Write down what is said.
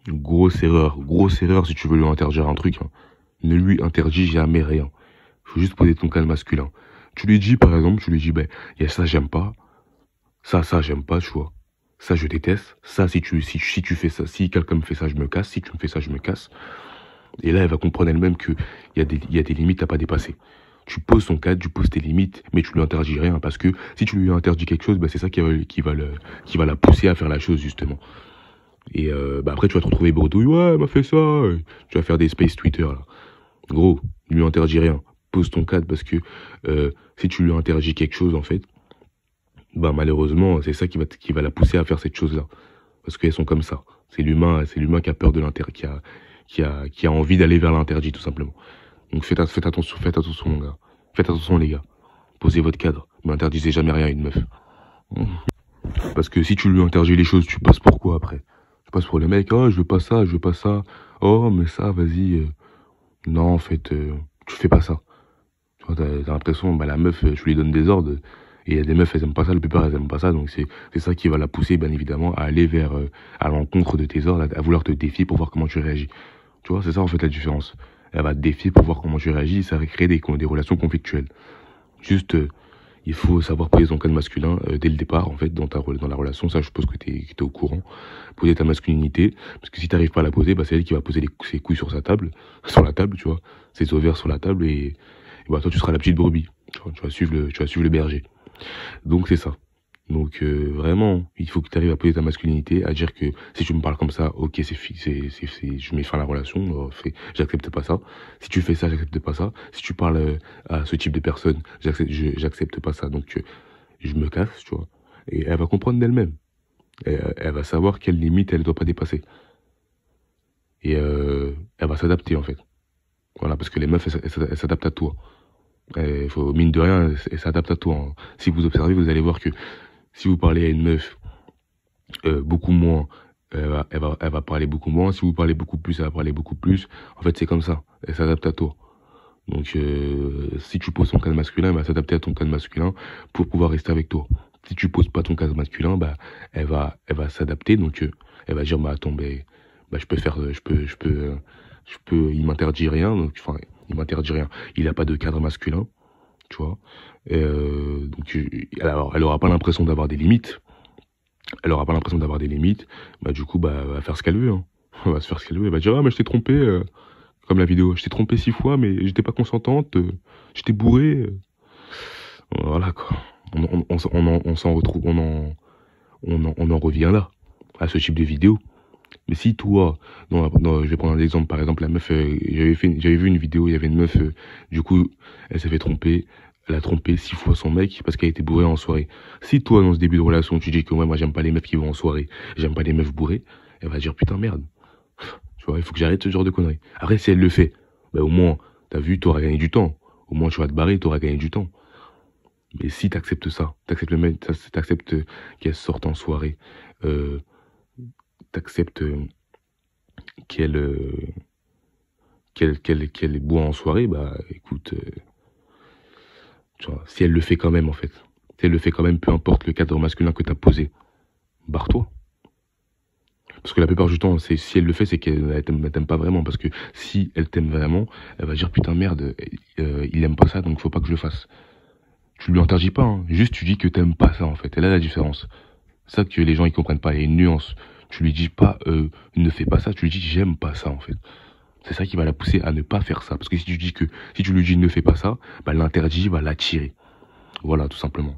grosse erreur si tu veux lui interdire un truc. Hein. Ne lui interdis jamais rien. Faut juste poser ton cas masculin. Tu lui dis, par exemple, tu lui dis, ben, il y a ça, j'aime pas. Ça, j'aime pas, tu vois. Ça, je déteste. Ça, si tu fais ça, si quelqu'un me fait ça, je me casse. Si tu me fais ça, je me casse. Et là, elle va comprendre elle-même qu'il y a des limites à pas dépasser. Tu poses son cadre, tu poses tes limites, mais tu lui interdis rien. Parce que si tu lui interdis quelque chose, bah, c'est ça qui va la pousser à faire la chose, justement. Et bah, après, tu vas te retrouver bredouille. Ouais, elle m'a fait ça. Tu vas faire des space Twitter, là. Gros, ne lui interdis rien. Pose ton cadre parce que si tu lui interdis quelque chose, en fait, bah, malheureusement, c'est ça qui va la pousser à faire cette chose-là. Parce qu'elles sont comme ça. C'est l'humain qui a peur de l'interdit, qui a envie d'aller vers l'interdit, tout simplement. Donc faites attention, mon gars. Faites attention, les gars. Posez votre cadre. Mais interdisez jamais rien à une meuf. Parce que si tu lui interdis les choses, tu passes pour quoi après? Tu passes pour le mec, oh, je veux pas ça, je veux pas ça. Oh, mais ça, vas-y. Non, en fait, tu fais pas ça. Tu vois, t'as l'impression, bah, la meuf, je lui donne des ordres. Et il y a des meufs, elles aiment pas ça, la plupart, elles aiment pas ça. Donc c'est ça qui va la pousser, bien évidemment, à aller vers, à l'encontre de tes ordres, à vouloir te défier pour voir comment tu réagis. Tu vois, c'est ça, en fait, la différence. Elle va te défier pour voir comment tu réagis, ça va créer des relations conflictuelles. Juste, il faut savoir poser ton cadre masculin dès le départ, en fait, dans la relation. Ça, je suppose que t'es au courant. Poser ta masculinité, parce que si t'arrives pas à la poser, bah, c'est elle qui va poser ses couilles sur la table, tu vois, ses ovaires sur la table, et bah, toi, tu seras la petite brebis. Tu vas suivre le berger. Donc, c'est ça. Donc vraiment, il faut que tu arrives à poser ta masculinité, à dire que si tu me parles comme ça, ok, je mets fin à la relation, j'accepte pas ça. Si tu fais ça, j'accepte pas ça. Si tu parles à ce type de personne, j'accepte pas ça. Donc je me casse, tu vois. Et elle va comprendre d'elle-même. Elle va savoir quelle limite elle doit pas dépasser. Et elle va s'adapter en fait. Voilà, parce que les meufs, elles s'adaptent à toi. Mine de rien, elles s'adaptent à toi. Hein. Si vous observez, vous allez voir que si vous parlez à une meuf beaucoup moins, elle va parler beaucoup moins. Si vous parlez beaucoup plus, elle va parler beaucoup plus. En fait, c'est comme ça. Elle s'adapte à toi. Donc, si tu poses ton cadre masculin, elle va s'adapter à ton cadre masculin pour pouvoir rester avec toi. Si tu poses pas ton cadre masculin, bah, elle va s'adapter. Donc, elle va dire, bah, attends, bah, il m'interdit rien. Donc, enfin, il m'interdit rien. Il a pas de cadre masculin, tu vois. Donc, alors, elle aura pas l'impression d'avoir des limites. Elle aura pas l'impression d'avoir des limites. Bah, du coup, bah, elle va faire ce qu'elle veut. Hein. Elle va se faire ce qu'elle veut. Elle va dire, ah, mais je t'ai trompé. Comme la vidéo, je t'ai trompé 6 fois, mais j'étais pas consentante. J'étais bourré. Voilà, quoi. On s'en retrouve. On en revient là, à ce type de vidéo. Mais si toi, je vais prendre un exemple, par exemple, la meuf, j'avais vu une vidéo, il y avait une meuf, du coup, elle s'est fait tromper, elle a trompé 6 fois son mec parce qu'elle était bourrée en soirée. Si toi, dans ce début de relation, tu dis que ouais, moi j'aime pas les meufs qui vont en soirée, j'aime pas les meufs bourrées, elle va dire putain merde, tu vois, il faut que j'arrête ce genre de conneries. Après, si elle le fait, bah au moins, t'as vu, t'auras gagné du temps. Au moins, tu vas te barrer, t'auras gagné du temps. Mais si t'acceptes ça, t'acceptes qu'elle sorte en soirée, t'acceptes qu'elle boit en soirée, bah écoute, tu vois, si elle le fait quand même en fait, si elle le fait quand même, peu importe le cadre masculin que t'as posé, barre-toi. Parce que la plupart du temps, si elle le fait, c'est qu'elle t'aime pas vraiment. Parce que si elle t'aime vraiment, elle va dire putain merde, il aime pas ça, donc faut pas que je le fasse. Tu lui interdis pas, hein. Juste tu dis que t'aimes pas ça en fait. Et là la différence. C'est ça que les gens ils comprennent pas, il y a une nuance. Tu lui dis pas ne fais pas ça, tu lui dis j'aime pas ça en fait. C'est ça qui va la pousser à ne pas faire ça. Parce que si tu lui dis ne fais pas ça, bah l'interdit va l'attirer. Voilà, tout simplement.